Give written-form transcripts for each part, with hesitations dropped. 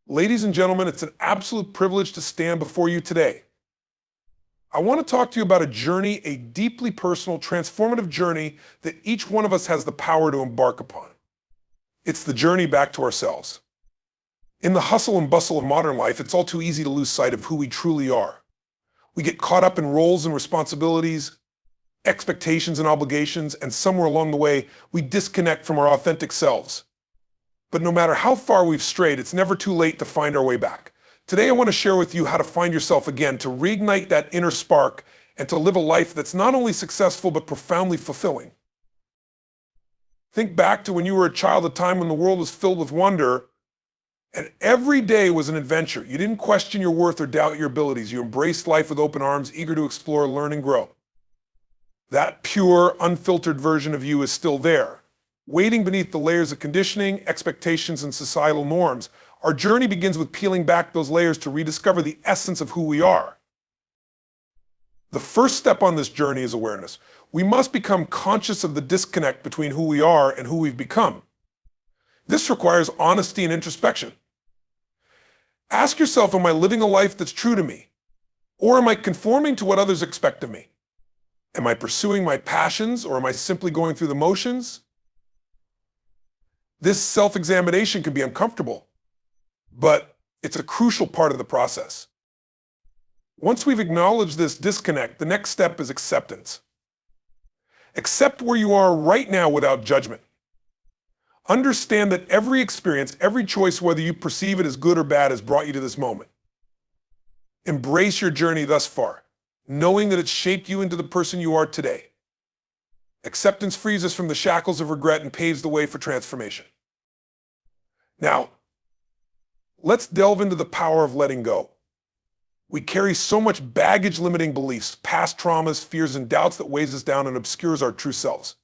Ladies and gentlemen, it's an absolute privilege to stand before you today. I want to talk to you about a journey, a deeply personal, transformative journey that each one of us has the power to embark upon. It's the journey back to ourselves. In the hustle and bustle of modern life, it's all too easy to lose sight of who we truly are. We get caught up in roles and responsibilities, expectations and obligations, and somewhere along the way, we disconnect from our authentic selves. But no matter how far we've strayed, it's never too late to find our way back. Today, I want to share with you how to find yourself again, to reignite that inner spark, and to live a life that's not only successful, but profoundly fulfilling. Think back to when you were a child, a time when the world was filled with wonder, and every day was an adventure. You didn't question your worth or doubt your abilities. You embraced life with open arms, eager to explore, learn, and grow. That pure, unfiltered version of you is still there, waiting beneath the layers of conditioning, expectations, and societal norms. Our journey begins with peeling back those layers to rediscover the essence of who we are. The first step on this journey is awareness. We must become conscious of the disconnect between who we are and who we've become. This requires honesty and introspection. Ask yourself, am I living a life that's true to me? Or am I conforming to what others expect of me? Am I pursuing my passions, or am I simply going through the motions? This self-examination can be uncomfortable, but it's a crucial part of the process. Once we've acknowledged this disconnect, the next step is acceptance. Accept where you are right now without judgment. Understand that every experience, every choice, whether you perceive it as good or bad, has brought you to this moment. Embrace your journey thus far, knowing that it's shaped you into the person you are today. Acceptance frees us from the shackles of regret and paves the way for transformation. Now, let's delve into the power of letting go. We carry so much baggage, limiting beliefs, past traumas, fears, and doubts that weighs us down and obscures our true selves.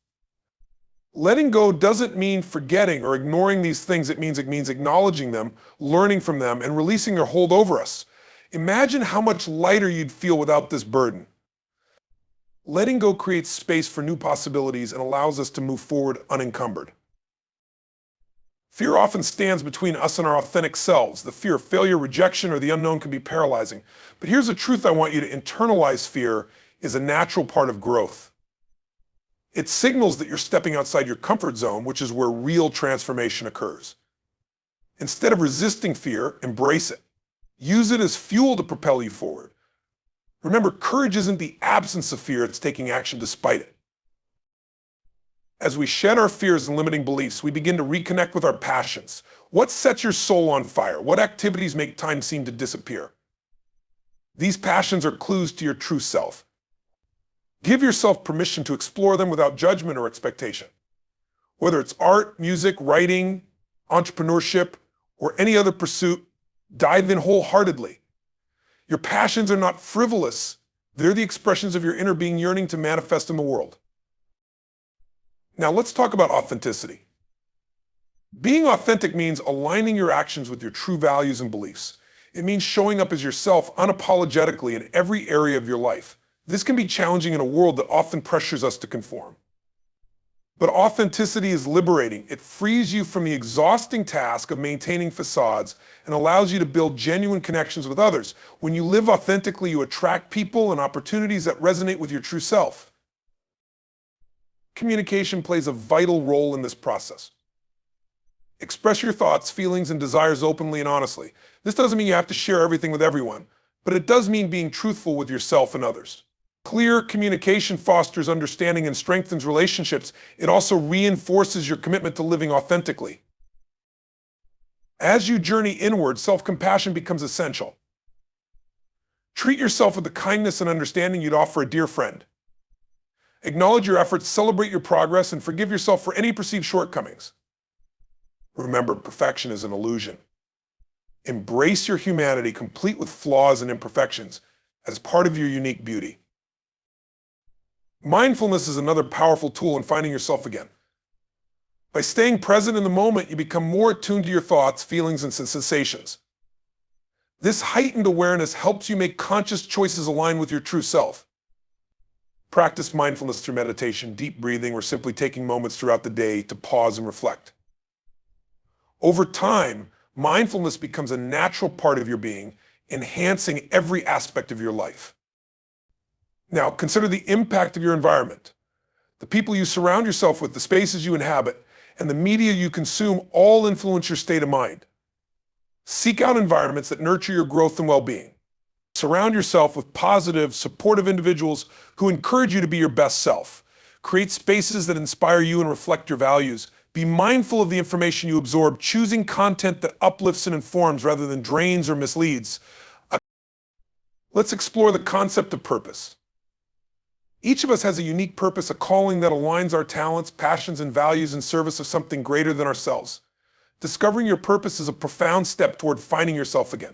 Letting go doesn't mean forgetting or ignoring these things. It means acknowledging them, learning from them, and releasing their hold over us. Imagine how much lighter you'd feel without this burden. Letting go creates space for new possibilities and allows us to move forward unencumbered. Fear often stands between us and our authentic selves. The fear of failure, rejection, or the unknown can be paralyzing. But here's the truth I want you to internalize: fear is a natural part of growth. It signals that you're stepping outside your comfort zone, which is where real transformation occurs. Instead of resisting fear, embrace it. Use it as fuel to propel you forward. Remember, courage isn't the absence of fear, it's taking action despite it. As we shed our fears and limiting beliefs, we begin to reconnect with our passions. What sets your soul on fire? What activities make time seem to disappear? These passions are clues to your true self. Give yourself permission to explore them without judgment or expectation. Whether it's art, music, writing, entrepreneurship, or any other pursuit, dive in wholeheartedly. Your passions are not frivolous. They're the expressions of your inner being yearning to manifest in the world. Now let's talk about authenticity. Being authentic means aligning your actions with your true values and beliefs. It means showing up as yourself unapologetically in every area of your life. This can be challenging in a world that often pressures us to conform. But authenticity is liberating. It frees you from the exhausting task of maintaining facades and allows you to build genuine connections with others. When you live authentically, you attract people and opportunities that resonate with your true self. Communication plays a vital role in this process. Express your thoughts, feelings, and desires openly and honestly. This doesn't mean you have to share everything with everyone, but it does mean being truthful with yourself and others. Clear communication fosters understanding and strengthens relationships. It also reinforces your commitment to living authentically. As you journey inward, self-compassion becomes essential. Treat yourself with the kindness and understanding you'd offer a dear friend. Acknowledge your efforts, celebrate your progress, and forgive yourself for any perceived shortcomings. Remember, perfection is an illusion. Embrace your humanity, complete with flaws and imperfections, as part of your unique beauty. Mindfulness is another powerful tool in finding yourself again. By staying present in the moment, you become more attuned to your thoughts, feelings, and sensations. This heightened awareness helps you make conscious choices aligned with your true self. Practice mindfulness through meditation, deep breathing, or simply taking moments throughout the day to pause and reflect. Over time, mindfulness becomes a natural part of your being, enhancing every aspect of your life. Now, consider the impact of your environment. The people you surround yourself with, the spaces you inhabit, and the media you consume all influence your state of mind. Seek out environments that nurture your growth and well-being. Surround yourself with positive, supportive individuals who encourage you to be your best self. Create spaces that inspire you and reflect your values. Be mindful of the information you absorb, choosing content that uplifts and informs rather than drains or misleads. Let's explore the concept of purpose. Each of us has a unique purpose, a calling that aligns our talents, passions, and values in service of something greater than ourselves. Discovering your purpose is a profound step toward finding yourself again.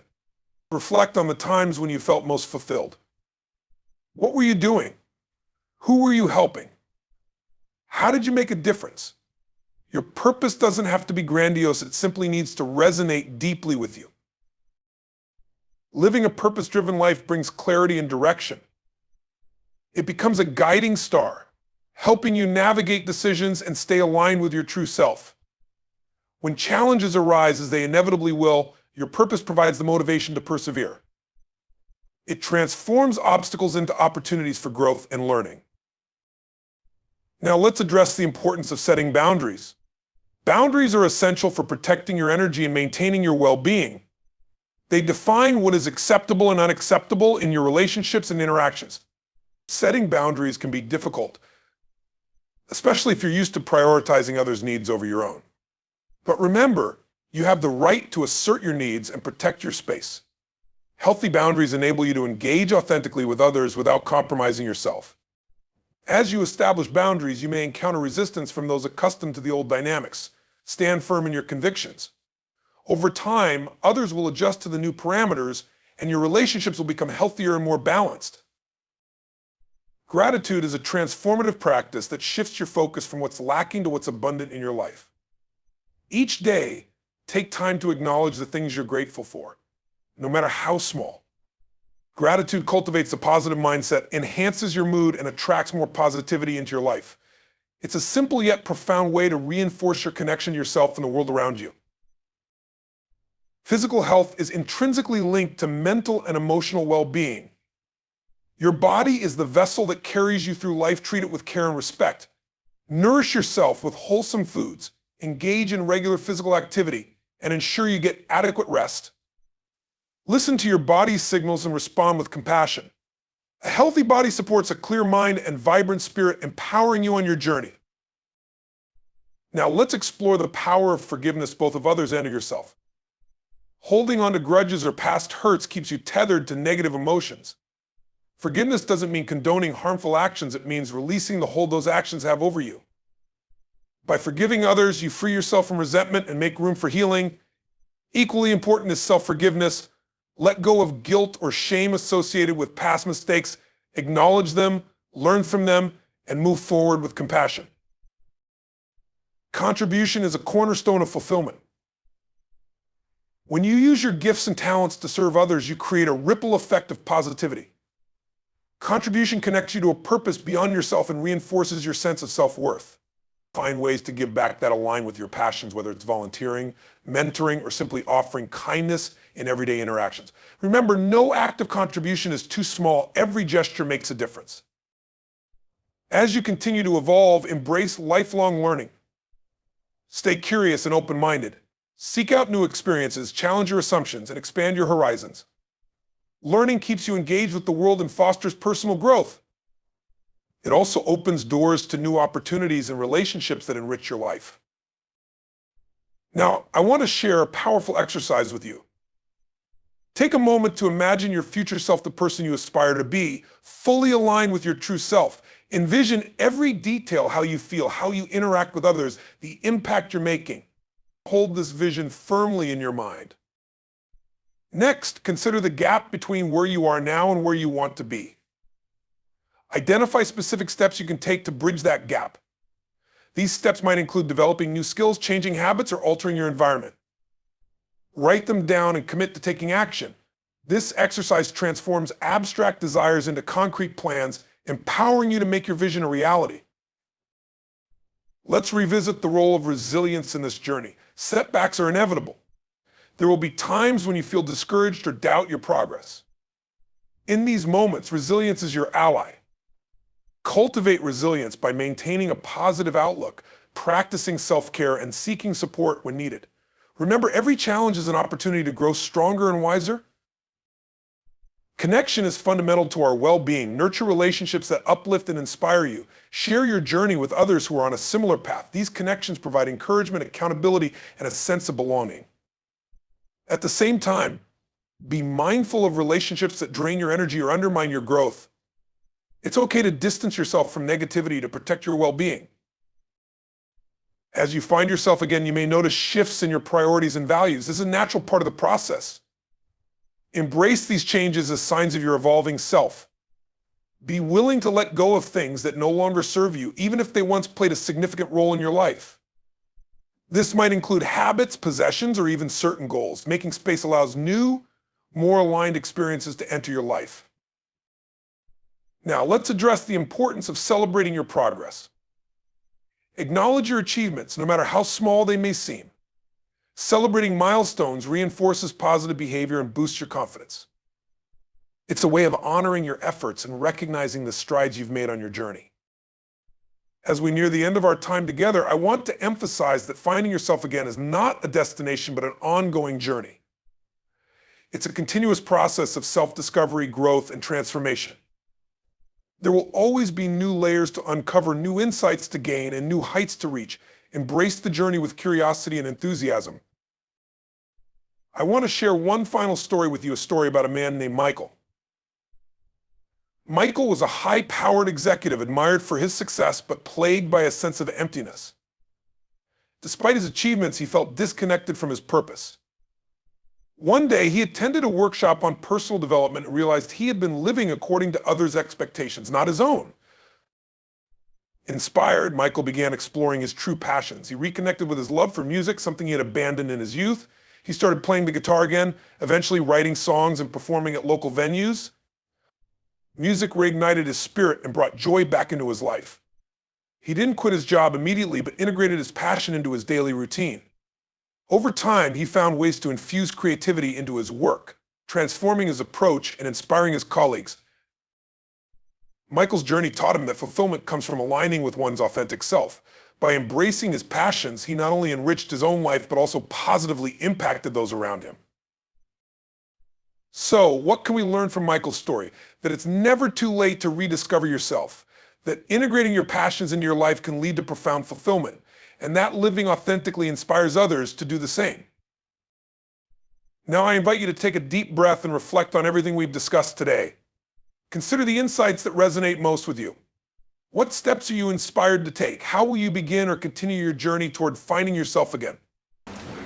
Reflect on the times when you felt most fulfilled. What were you doing? Who were you helping? How did you make a difference? Your purpose doesn't have to be grandiose, it simply needs to resonate deeply with you. Living a purpose-driven life brings clarity and direction. It becomes a guiding star, helping you navigate decisions and stay aligned with your true self. When challenges arise, as they inevitably will, your purpose provides the motivation to persevere. It transforms obstacles into opportunities for growth and learning. Now let's address the importance of setting boundaries. Boundaries are essential for protecting your energy and maintaining your well-being. They define what is acceptable and unacceptable in your relationships and interactions. Setting boundaries can be difficult, especially if you're used to prioritizing others' needs over your own. But remember, you have the right to assert your needs and protect your space. Healthy boundaries enable you to engage authentically with others without compromising yourself. As you establish boundaries, you may encounter resistance from those accustomed to the old dynamics. Stand firm in your convictions. Over time, others will adjust to the new parameters, and your relationships will become healthier and more balanced. Gratitude is a transformative practice that shifts your focus from what's lacking to what's abundant in your life. Each day, take time to acknowledge the things you're grateful for, no matter how small. Gratitude cultivates a positive mindset, enhances your mood, and attracts more positivity into your life. It's a simple yet profound way to reinforce your connection to yourself and the world around you. Physical health is intrinsically linked to mental and emotional well-being. Your body is the vessel that carries you through life. Treat it with care and respect. Nourish yourself with wholesome foods, engage in regular physical activity, and ensure you get adequate rest. Listen to your body's signals and respond with compassion. A healthy body supports a clear mind and vibrant spirit, empowering you on your journey. Now let's explore the power of forgiveness, both of others and of yourself. Holding on to grudges or past hurts keeps you tethered to negative emotions. Forgiveness doesn't mean condoning harmful actions, it means releasing the hold those actions have over you. By forgiving others, you free yourself from resentment and make room for healing. Equally important is self-forgiveness. Let go of guilt or shame associated with past mistakes. Acknowledge them, learn from them, and move forward with compassion. Contribution is a cornerstone of fulfillment. When you use your gifts and talents to serve others, you create a ripple effect of positivity. Contribution connects you to a purpose beyond yourself and reinforces your sense of self-worth. Find ways to give back that align with your passions, whether it's volunteering, mentoring, or simply offering kindness in everyday interactions. Remember, no act of contribution is too small. Every gesture makes a difference. As you continue to evolve, embrace lifelong learning. Stay curious and open-minded. Seek out new experiences, challenge your assumptions, and expand your horizons. Learning keeps you engaged with the world and fosters personal growth. It also opens doors to new opportunities and relationships that enrich your life. Now, I want to share a powerful exercise with you. Take a moment to imagine your future self, the person you aspire to be, fully aligned with your true self. Envision every detail, how you feel, how you interact with others, the impact you're making. Hold this vision firmly in your mind. Next, consider the gap between where you are now and where you want to be. Identify specific steps you can take to bridge that gap. These steps might include developing new skills, changing habits, or altering your environment. Write them down and commit to taking action. This exercise transforms abstract desires into concrete plans, empowering you to make your vision a reality. Let's revisit the role of resilience in this journey. Setbacks are inevitable. There will be times when you feel discouraged or doubt your progress. In these moments, resilience is your ally. Cultivate resilience by maintaining a positive outlook, practicing self-care, and seeking support when needed. Remember, every challenge is an opportunity to grow stronger and wiser. Connection is fundamental to our well-being. Nurture relationships that uplift and inspire you. Share your journey with others who are on a similar path. These connections provide encouragement, accountability, and a sense of belonging. At the same time, be mindful of relationships that drain your energy or undermine your growth. It's okay to distance yourself from negativity to protect your well-being. As you find yourself again, you may notice shifts in your priorities and values. This is a natural part of the process. Embrace these changes as signs of your evolving self. Be willing to let go of things that no longer serve you, even if they once played a significant role in your life. This might include habits, possessions, or even certain goals. Making space allows new, more aligned experiences to enter your life. Now, let's address the importance of celebrating your progress. Acknowledge your achievements, no matter how small they may seem. Celebrating milestones reinforces positive behavior and boosts your confidence. It's a way of honoring your efforts and recognizing the strides you've made on your journey. As we near the end of our time together, I want to emphasize that finding yourself again is not a destination, but an ongoing journey. It's a continuous process of self-discovery, growth, and transformation. There will always be new layers to uncover, new insights to gain, and new heights to reach. Embrace the journey with curiosity and enthusiasm. I want to share one final story with you, a story about a man named Michael. Michael was a high-powered executive, admired for his success, but plagued by a sense of emptiness. Despite his achievements, he felt disconnected from his purpose. One day, he attended a workshop on personal development and realized he had been living according to others' expectations, not his own. Inspired, Michael began exploring his true passions. He reconnected with his love for music, something he had abandoned in his youth. He started playing the guitar again, eventually writing songs and performing at local venues. Music reignited his spirit and brought joy back into his life. He didn't quit his job immediately, but integrated his passion into his daily routine. Over time, he found ways to infuse creativity into his work, transforming his approach and inspiring his colleagues. Michael's journey taught him that fulfillment comes from aligning with one's authentic self. By embracing his passions, he not only enriched his own life, but also positively impacted those around him. So, what can we learn from Michael's story? That it's never too late to rediscover yourself. That integrating your passions into your life can lead to profound fulfillment. And that living authentically inspires others to do the same. Now I invite you to take a deep breath and reflect on everything we've discussed today. Consider the insights that resonate most with you. What steps are you inspired to take? How will you begin or continue your journey toward finding yourself again?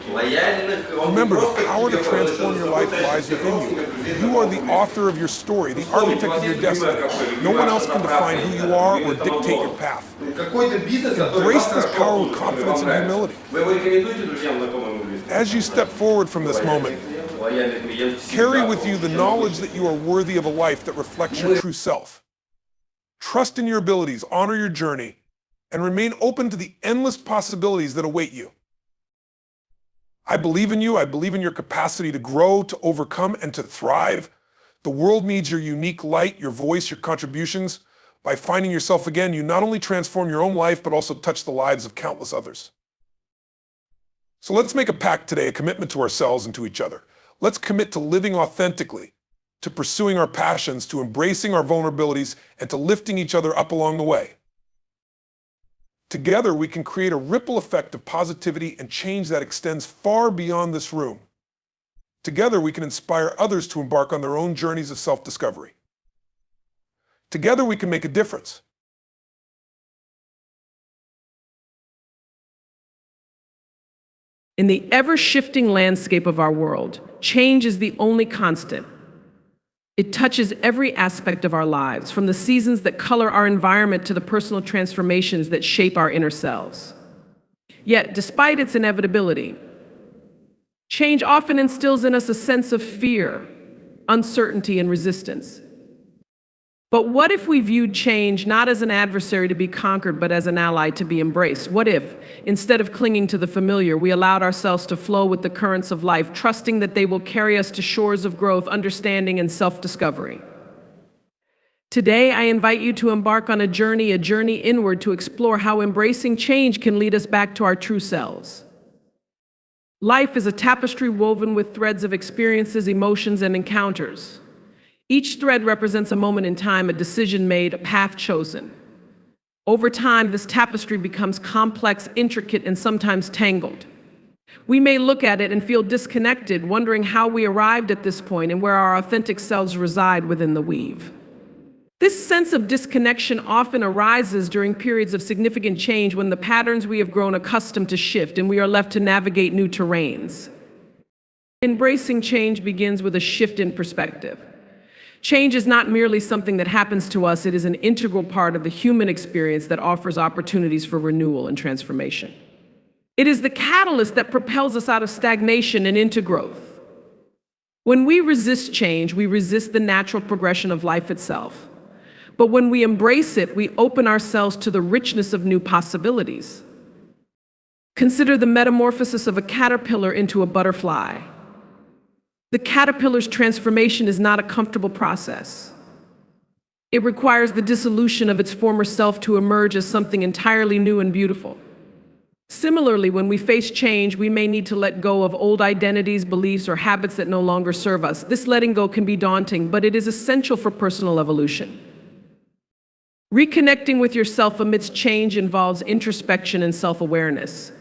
Remember, the power to transform your life lies within you. You are the author of your story, the architect of your destiny. No one else can define who you are or dictate your path. Embrace this power with confidence and humility. As you step forward from this moment, carry with you the knowledge that you are worthy of a life that reflects your true self. Trust in your abilities, honor your journey, and remain open to the endless possibilities that await you. I believe in you. I believe in your capacity to grow, to overcome, and to thrive. The world needs your unique light, your voice, your contributions. By finding yourself again, you not only transform your own life, but also touch the lives of countless others. So let's make a pact today, a commitment to ourselves and to each other. Let's commit to living authentically, to pursuing our passions, to embracing our vulnerabilities, and to lifting each other up along the way. Together, we can create a ripple effect of positivity and change that extends far beyond this room. Together, we can inspire others to embark on their own journeys of self-discovery. Together, we can make a difference. In the ever-shifting landscape of our world, change is the only constant. It touches every aspect of our lives, from the seasons that color our environment to the personal transformations that shape our inner selves. Yet, despite its inevitability, change often instills in us a sense of fear, uncertainty, and resistance. But what if we viewed change not as an adversary to be conquered, but as an ally to be embraced? What if, instead of clinging to the familiar, we allowed ourselves to flow with the currents of life, trusting that they will carry us to shores of growth, understanding, and self-discovery? Today, I invite you to embark on a journey inward to explore how embracing change can lead us back to our true selves. Life is a tapestry woven with threads of experiences, emotions, and encounters. Each thread represents a moment in time, a decision made, a path chosen. Over time, this tapestry becomes complex, intricate, and sometimes tangled. We may look at it and feel disconnected, wondering how we arrived at this point and where our authentic selves reside within the weave. This sense of disconnection often arises during periods of significant change when the patterns we have grown accustomed to shift and we are left to navigate new terrains. Embracing change begins with a shift in perspective. Change is not merely something that happens to us, it is an integral part of the human experience that offers opportunities for renewal and transformation. It is the catalyst that propels us out of stagnation and into growth. When we resist change, we resist the natural progression of life itself. But when we embrace it, we open ourselves to the richness of new possibilities. Consider the metamorphosis of a caterpillar into a butterfly. The caterpillar's transformation is not a comfortable process. It requires the dissolution of its former self to emerge as something entirely new and beautiful. Similarly, when we face change, we may need to let go of old identities, beliefs, or habits that no longer serve us. This letting go can be daunting, but it is essential for personal evolution. Reconnecting with yourself amidst change involves introspection and self-awareness.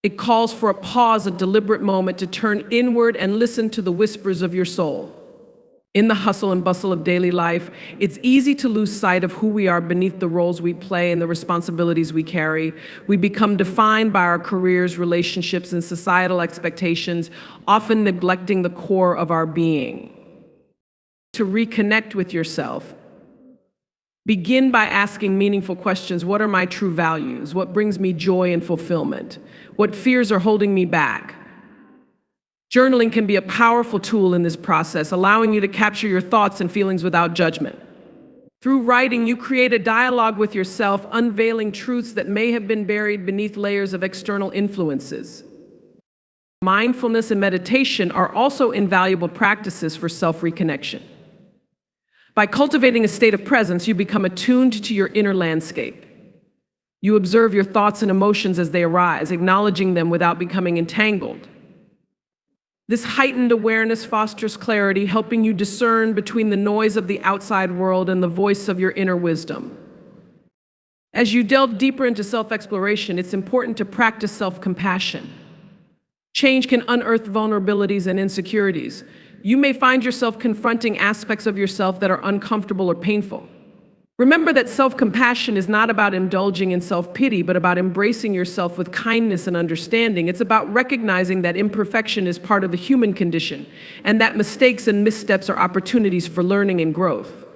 It calls for a pause, a deliberate moment to turn inward and listen to the whispers of your soul. In the hustle and bustle of daily life, it's easy to lose sight of who we are beneath the roles we play and the responsibilities we carry. We become defined by our careers, relationships, and societal expectations, often neglecting the core of our being. To reconnect with yourself, begin by asking meaningful questions. What are my true values? What brings me joy and fulfillment? What fears are holding me back? Journaling can be a powerful tool in this process, allowing you to capture your thoughts and feelings without judgment. Through writing, you create a dialogue with yourself, unveiling truths that may have been buried beneath layers of external influences. Mindfulness and meditation are also invaluable practices for self-reconnection. By cultivating a state of presence, you become attuned to your inner landscape. You observe your thoughts and emotions as they arise, acknowledging them without becoming entangled. This heightened awareness fosters clarity, helping you discern between the noise of the outside world and the voice of your inner wisdom. As you delve deeper into self-exploration, it's important to practice self-compassion. Change can unearth vulnerabilities and insecurities. You may find yourself confronting aspects of yourself that are uncomfortable or painful. Remember that self-compassion is not about indulging in self-pity, but about embracing yourself with kindness and understanding. It's about recognizing that imperfection is part of the human condition, and that mistakes and missteps are opportunities for learning and growth.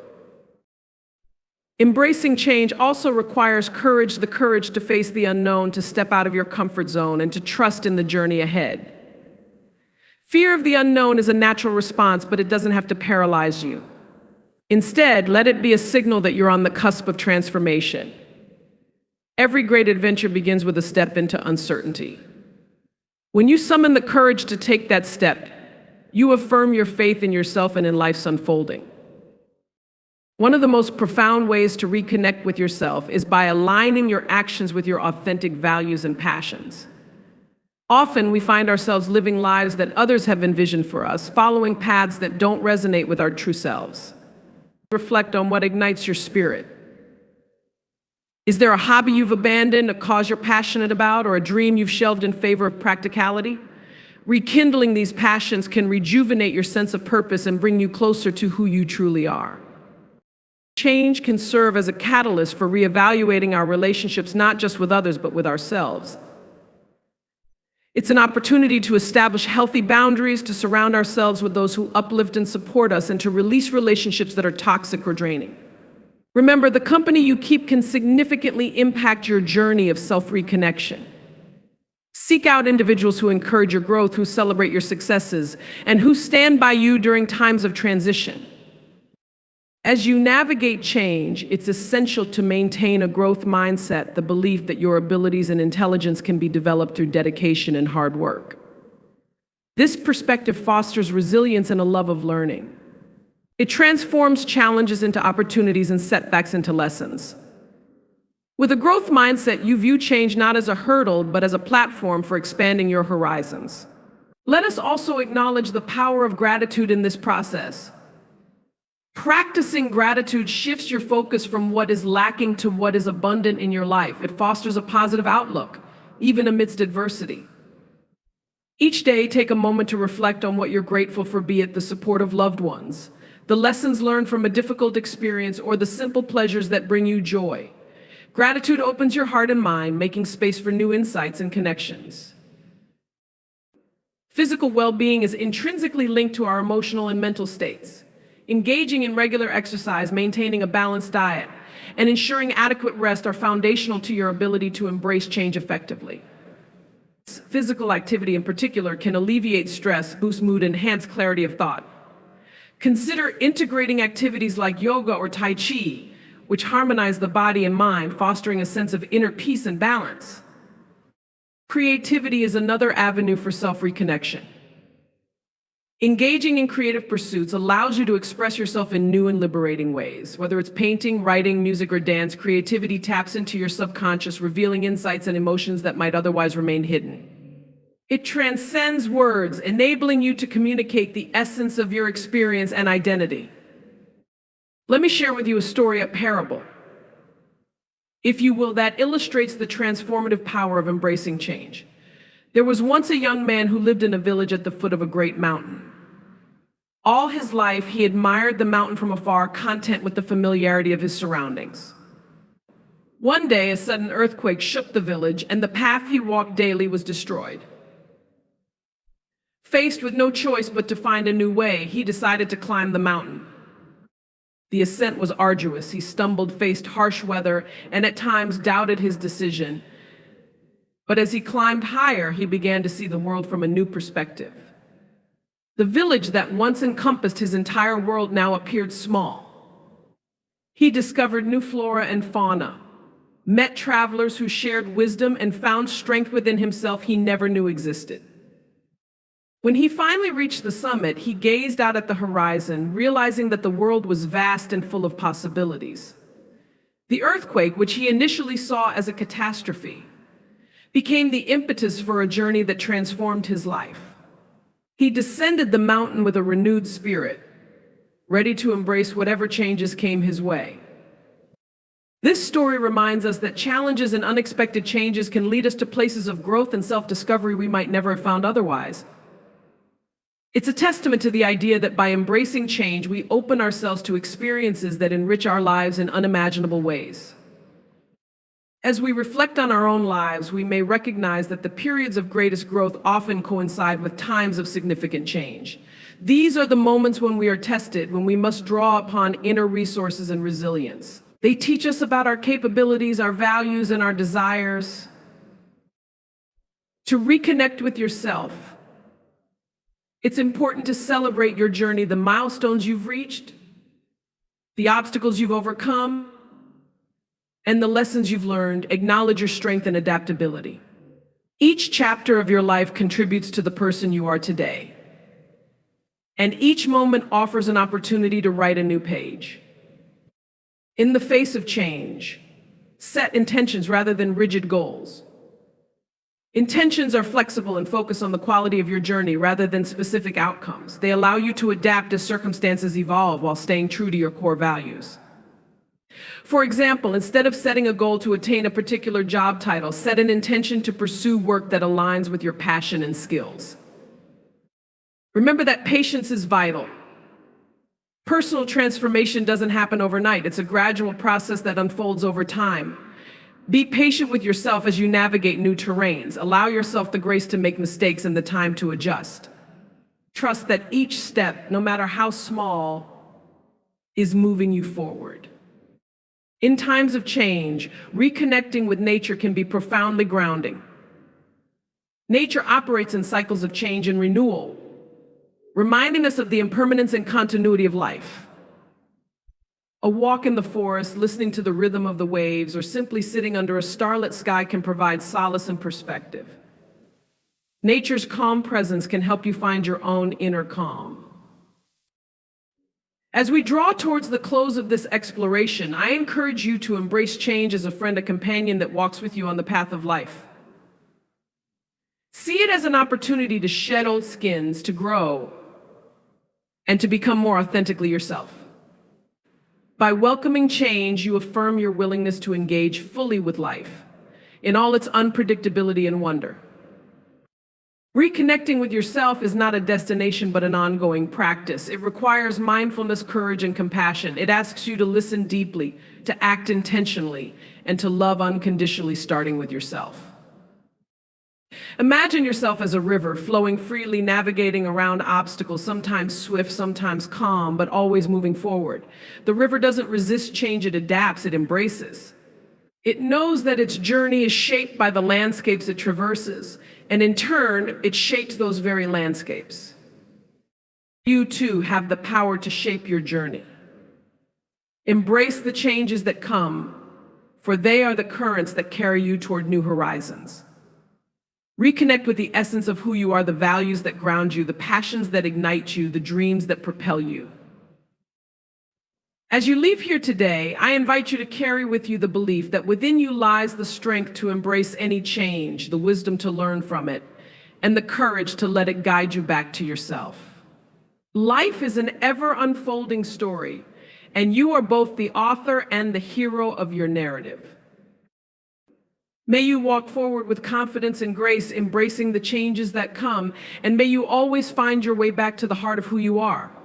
Embracing change also requires courage, the courage to face the unknown, to step out of your comfort zone, and to trust in the journey ahead. Fear of the unknown is a natural response, but it doesn't have to paralyze you. Instead, let it be a signal that you're on the cusp of transformation. Every great adventure begins with a step into uncertainty. When you summon the courage to take that step, you affirm your faith in yourself and in life's unfolding. One of the most profound ways to reconnect with yourself is by aligning your actions with your authentic values and passions. Often, we find ourselves living lives that others have envisioned for us, following paths that don't resonate with our true selves. Reflect on what ignites your spirit. Is there a hobby you've abandoned, a cause you're passionate about, or a dream you've shelved in favor of practicality? Rekindling these passions can rejuvenate your sense of purpose and bring you closer to who you truly are. Change can serve as a catalyst for reevaluating our relationships, not just with others, but with ourselves. It's an opportunity to establish healthy boundaries, to surround ourselves with those who uplift and support us, and to release relationships that are toxic or draining. Remember, the company you keep can significantly impact your journey of self-reconnection. Seek out individuals who encourage your growth, who celebrate your successes, and who stand by you during times of transition. As you navigate change, it's essential to maintain a growth mindset, the belief that your abilities and intelligence can be developed through dedication and hard work. This perspective fosters resilience and a love of learning. It transforms challenges into opportunities and setbacks into lessons. With a growth mindset, you view change not as a hurdle, but as a platform for expanding your horizons. Let us also acknowledge the power of gratitude in this process. Practicing gratitude shifts your focus from what is lacking to what is abundant in your life. It fosters a positive outlook, even amidst adversity. Each day, take a moment to reflect on what you're grateful for, be it the support of loved ones, the lessons learned from a difficult experience, or the simple pleasures that bring you joy. Gratitude opens your heart and mind, making space for new insights and connections. Physical well-being is intrinsically linked to our emotional and mental states. Engaging in regular exercise, maintaining a balanced diet, and ensuring adequate rest are foundational to your ability to embrace change effectively. Physical activity in particular can alleviate stress, boost mood, and enhance clarity of thought. Consider integrating activities like yoga or Tai Chi, which harmonize the body and mind, fostering a sense of inner peace and balance. Creativity is another avenue for self-reconnection. Engaging in creative pursuits allows you to express yourself in new and liberating ways. Whether it's painting, writing, music, or dance, creativity taps into your subconscious, revealing insights and emotions that might otherwise remain hidden. It transcends words, enabling you to communicate the essence of your experience and identity. Let me share with you a story, a parable, if you will, that illustrates the transformative power of embracing change. There was once a young man who lived in a village at the foot of a great mountain. All his life, he admired the mountain from afar, content with the familiarity of his surroundings. One day, a sudden earthquake shook the village, and the path he walked daily was destroyed. Faced with no choice but to find a new way, he decided to climb the mountain. The ascent was arduous. He stumbled, faced harsh weather, and at times doubted his decision. But as he climbed higher, he began to see the world from a new perspective. The village that once encompassed his entire world now appeared small. He discovered new flora and fauna, met travelers who shared wisdom, and found strength within himself he never knew existed. When he finally reached the summit, he gazed out at the horizon, realizing that the world was vast and full of possibilities. The earthquake, which he initially saw as a catastrophe, became the impetus for a journey that transformed his life. He descended the mountain with a renewed spirit, ready to embrace whatever changes came his way. This story reminds us that challenges and unexpected changes can lead us to places of growth and self-discovery we might never have found otherwise. It's a testament to the idea that by embracing change, we open ourselves to experiences that enrich our lives in unimaginable ways. As we reflect on our own lives, we may recognize that the periods of greatest growth often coincide with times of significant change. These are the moments when we are tested, when we must draw upon inner resources and resilience. They teach us about our capabilities, our values, and our desires. To reconnect with yourself, it's important to celebrate your journey, the milestones you've reached, the obstacles you've overcome, and the lessons you've learned. Acknowledge your strength and adaptability. Each chapter of your life contributes to the person you are today, and each moment offers an opportunity to write a new page. In the face of change, set intentions rather than rigid goals. Intentions are flexible and focus on the quality of your journey rather than specific outcomes. They allow you to adapt as circumstances evolve while staying true to your core values. For example, instead of setting a goal to attain a particular job title, set an intention to pursue work that aligns with your passion and skills. Remember that patience is vital. Personal transformation doesn't happen overnight. It's a gradual process that unfolds over time. Be patient with yourself as you navigate new terrains. Allow yourself the grace to make mistakes and the time to adjust. Trust that each step, no matter how small, is moving you forward. In times of change, reconnecting with nature can be profoundly grounding. Nature operates in cycles of change and renewal, reminding us of the impermanence and continuity of life. A walk in the forest, listening to the rhythm of the waves, or simply sitting under a starlit sky can provide solace and perspective. Nature's calm presence can help you find your own inner calm. As we draw towards the close of this exploration, I encourage you to embrace change as a friend, a companion that walks with you on the path of life. See it as an opportunity to shed old skins, to grow, and to become more authentically yourself. By welcoming change, you affirm your willingness to engage fully with life, in all its unpredictability and wonder. Reconnecting with yourself is not a destination but an ongoing practice. It requires mindfulness, courage, and compassion. It asks you to listen deeply, to act intentionally, and to love unconditionally, starting with yourself. Imagine yourself as a river flowing freely, navigating around obstacles, sometimes swift, sometimes calm, but always moving forward. The river doesn't resist change, it adapts, it embraces. It knows that its journey is shaped by the landscapes it traverses, and in turn, it shapes those very landscapes. You too have the power to shape your journey. Embrace the changes that come, for they are the currents that carry you toward new horizons. Reconnect with the essence of who you are, the values that ground you, the passions that ignite you, the dreams that propel you. As you leave here today, I invite you to carry with you the belief that within you lies the strength to embrace any change, the wisdom to learn from it, and the courage to let it guide you back to yourself. Life is an ever-unfolding story, and you are both the author and the hero of your narrative. May you walk forward with confidence and grace, embracing the changes that come, and may you always find your way back to the heart of who you are.